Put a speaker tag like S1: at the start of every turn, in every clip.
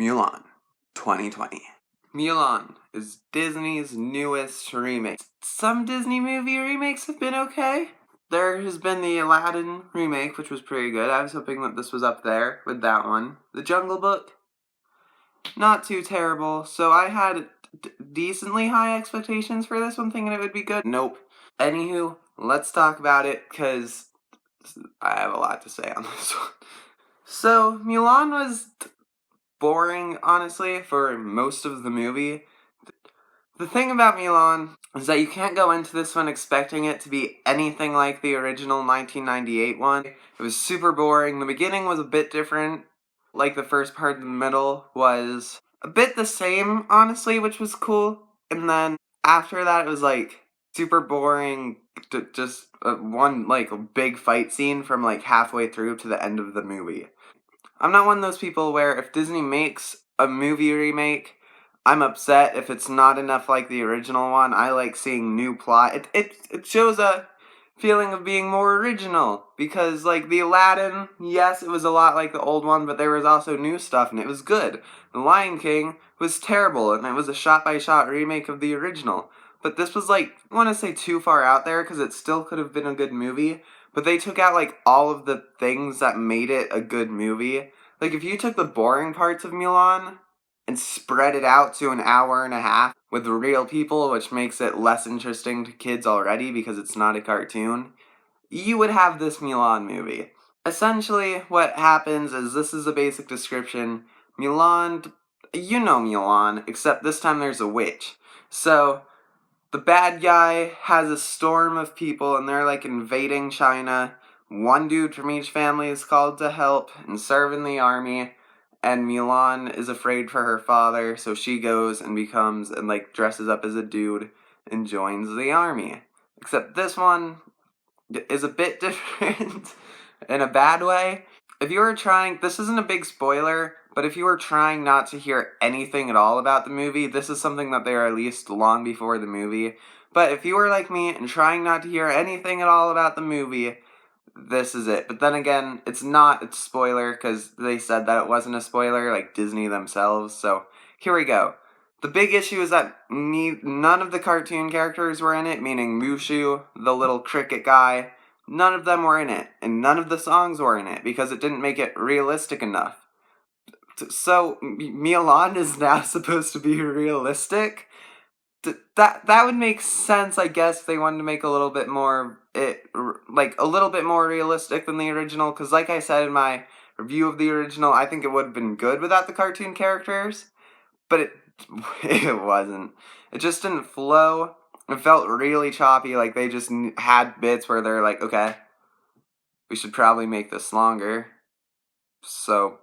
S1: Mulan, 2020. Mulan is Disney's newest remake. Some Disney movie remakes have been okay. There has been the Aladdin remake, which was pretty good. I was hoping that this was up there with that one. The Jungle Book, not too terrible. So I had decently high expectations for this one, thinking it would be good. Nope. Anywho, let's talk about it, because I have a lot to say on this one. So, Mulan was boring, honestly, for most of the movie. The thing about Mulan is that you can't go into this one expecting it to be anything like the original 1998 one. It was super boring. The beginning was a bit different. Like, the first part in the middle was a bit the same, honestly, which was cool. And then after that, it was like super boring. Just one like big fight scene from like halfway through to the end of the movie. I'm not one of those people where if Disney makes a movie remake, I'm upset if it's not enough like the original one. I like seeing new plot. It shows a feeling of being more original, because like the Aladdin, yes, it was a lot like the old one, but there was also new stuff and it was good. The Lion King was terrible and it was a shot-by-shot remake of the original. But this was like, I want to say too far out there, because it still could have been a good movie, but they took out like all of the things that made it a good movie. Like if you took the boring parts of Mulan and spread it out to an hour and a half with real people, which makes it less interesting to kids already because it's not a cartoon, you would have this Mulan movie. Essentially, what happens is, this is a basic description. Mulan, you know Mulan, except this time there's a witch. So, the bad guy has a storm of people and they're like invading China. One dude from each family is called to help and serve in the army. And Mulan is afraid for her father, so she goes and becomes, and like dresses up as a dude and joins the army. Except this one is a bit different in a bad way. If you were trying, this isn't a big spoiler, but if you were trying not to hear anything at all about the movie, this is something that they released long before the movie. But if you were like me and trying not to hear anything at all about the movie, this is it. But then again, it's not a spoiler because they said that it wasn't a spoiler, like Disney themselves. So here we go. The big issue is that none of the cartoon characters were in it, meaning Mushu, the little cricket guy. None of them were in it, and none of the songs were in it because it didn't make it realistic enough. So Mulan is now supposed to be realistic? That would make sense, I guess, if they wanted to make a little bit more a little bit more realistic than the original, because like I said in my review of the original, I think it would have been good without the cartoon characters, but it wasn't. It just didn't flow. It felt really choppy, like they just had bits where they're like, okay, we should probably make this longer, so,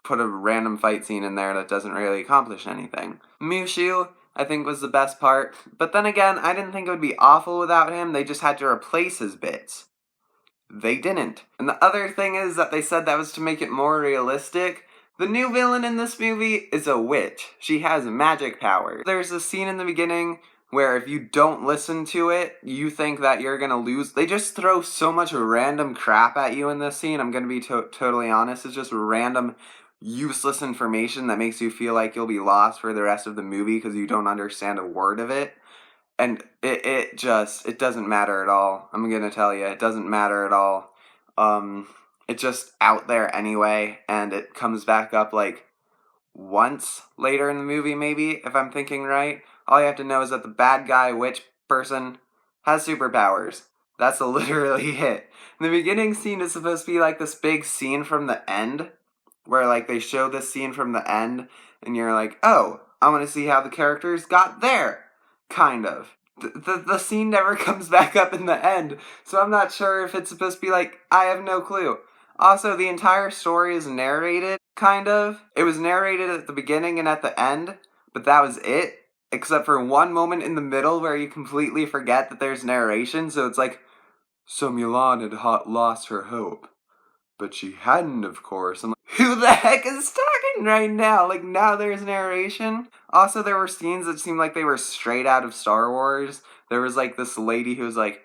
S1: put a random fight scene in there that doesn't really accomplish anything. Mushu, I think, was the best part. But then again, I didn't think it would be awful without him. They just had to replace his bits. They didn't. And the other thing is that they said that was to make it more realistic. The new villain in this movie is a witch. She has magic powers. There's a scene in the beginning where if you don't listen to it, you think that you're gonna lose. They just throw so much random crap at you in this scene. I'm gonna be totally honest. It's just random useless information that makes you feel like you'll be lost for the rest of the movie because you don't understand a word of it. And it doesn't matter at all. I'm gonna tell you, it doesn't matter at all. It's just out there anyway, and it comes back up like once later in the movie, maybe, if I'm thinking right. All you have to know is that the bad guy witch person has superpowers. That's literally it. The beginning scene is supposed to be like this big scene from the end, where like they show this scene from the end, and you're like, oh, I want to see how the characters got there, kind of. The scene never comes back up in the end, so I'm not sure if it's supposed to be like, I have no clue. Also, the entire story is narrated, kind of. It was narrated at the beginning and at the end, but that was it, except for one moment in the middle where you completely forget that there's narration, so it's like, so Mulan had lost her hope. But she hadn't, of course. I'm like, who the heck is talking right now? Like, now there's narration. Also, there were scenes that seemed like they were straight out of Star Wars. There was, like, this lady who was like,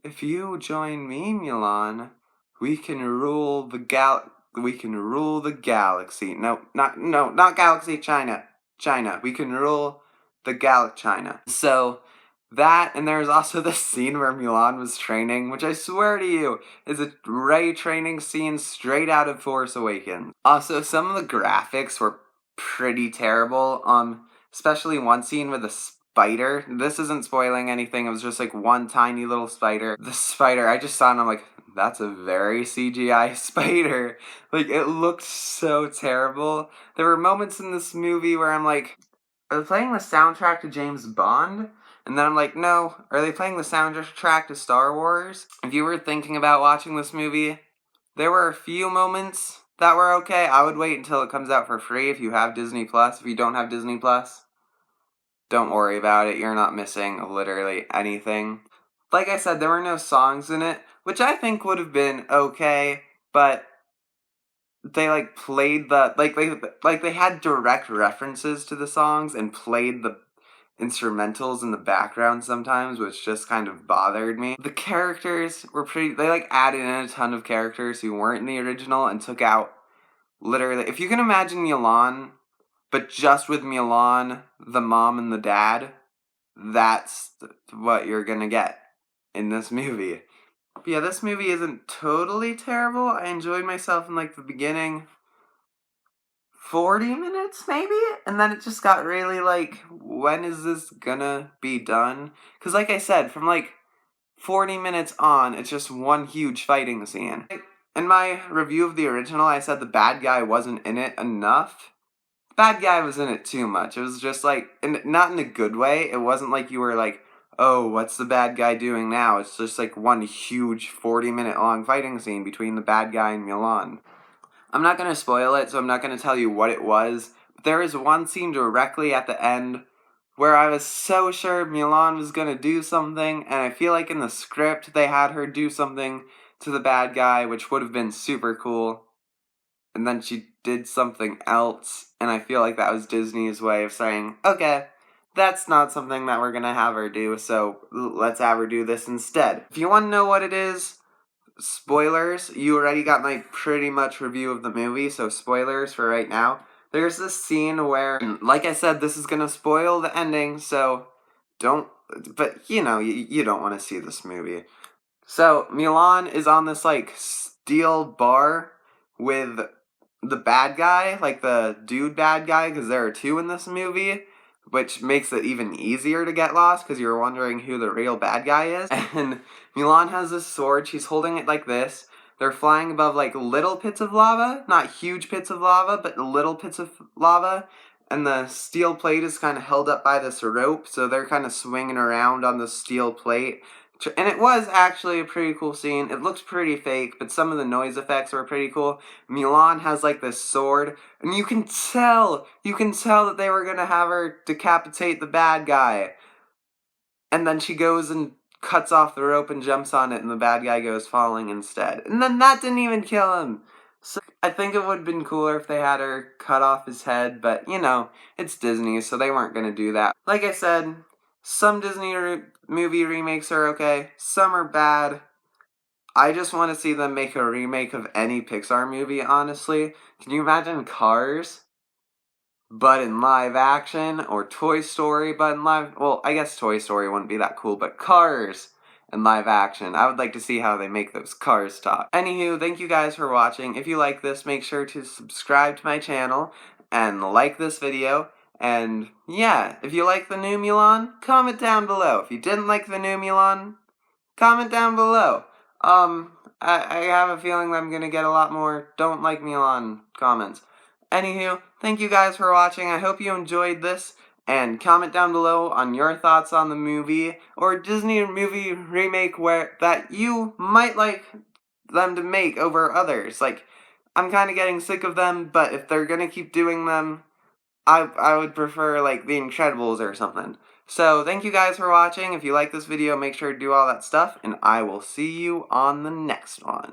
S1: if you join me, Mulan, we can rule the we can rule the galaxy. No, not galaxy, China. China. We can rule the China. So that, and there's also this scene where Mulan was training, which I swear to you is a Rey training scene straight out of Force Awakens. Also, some of the graphics were pretty terrible. Especially one scene with a spider. This isn't spoiling anything. It was just like one tiny little spider. The spider, I just saw it and I'm like, that's a very CGI spider. Like, it looked so terrible. There were moments in this movie where I'm like, are they playing the soundtrack to James Bond? And then I'm like, no. Are they playing the soundtrack to Star Wars? If you were thinking about watching this movie, there were a few moments that were okay. I would wait until it comes out for free if you have Disney Plus. If you don't have Disney Plus, don't worry about it. You're not missing literally anything. Like I said, there were no songs in it, which I think would have been okay, but they played they had direct references to the songs and played the instrumentals in the background sometimes, which just kind of bothered me. The characters were they added in a ton of characters who weren't in the original and took out literally, if you can imagine Mulan, but just with Mulan, the mom and the dad, that's what you're gonna get in this movie. But yeah, this movie isn't totally terrible. I enjoyed myself in the beginning 40 minutes maybe, and then it just got really when is this gonna be done? Because like I said, from 40 minutes on, it's just one huge fighting scene. In my review of the original, I said the bad guy wasn't in it enough. The bad guy was in it too much. It was just not in a good way. It wasn't like you were oh, what's the bad guy doing now? It's just one huge 40-minute long fighting scene between the bad guy and Mulan. I'm not going to spoil it, so I'm not going to tell you what it was, but there is one scene directly at the end where I was so sure Mulan was going to do something, and I feel like in the script they had her do something to the bad guy, which would have been super cool, and then she did something else, and I feel like that was Disney's way of saying, okay, that's not something that we're going to have her do, so let's have her do this instead. If you want to know what it is, spoilers, you already got my pretty much review of the movie, so spoilers for right now. There's this scene where, like I said, this is gonna spoil the ending, so don't, but you know, you don't want to see this movie. So, Mulan is on this, steel bar with the bad guy, the dude bad guy, because there are two in this movie, which makes it even easier to get lost, because you're wondering who the real bad guy is. And Mulan has this sword, she's holding it like this. They're flying above, little pits of lava, not huge pits of lava, but little pits of lava. And the steel plate is kind of held up by this rope, so they're kind of swinging around on the steel plate. And it was actually a pretty cool scene. It looks pretty fake, but some of the noise effects were pretty cool. Mulan has this sword, and you can tell that they were gonna have her decapitate the bad guy. And then she goes and cuts off the rope and jumps on it, and the bad guy goes falling instead. And then that didn't even kill him. So I think it would have been cooler if they had her cut off his head, but you know, it's Disney, so they weren't gonna do that. Like I said, some Disney movie remakes are okay, some are bad. I just want to see them make a remake of any Pixar movie, honestly. Can you imagine Cars, but in live action? Or Toy Story, but in live... Well, I guess Toy Story wouldn't be that cool, but Cars in live action. I would like to see how they make those cars talk. Anywho, thank you guys for watching. If you like this, make sure to subscribe to my channel and like this video. And yeah, if you like the new Mulan, comment down below. If you didn't like the new Mulan, comment down below. I have a feeling that I'm gonna get a lot more don't like Mulan comments. Anywho, thank you guys for watching. I hope you enjoyed this. And comment down below on your thoughts on the movie or Disney movie remake that you might like them to make over others. I'm kind of getting sick of them, but if they're gonna keep doing them, I would prefer The Incredibles or something. So thank you guys for watching. If you like this video, make sure to do all that stuff, and I will see you on the next one.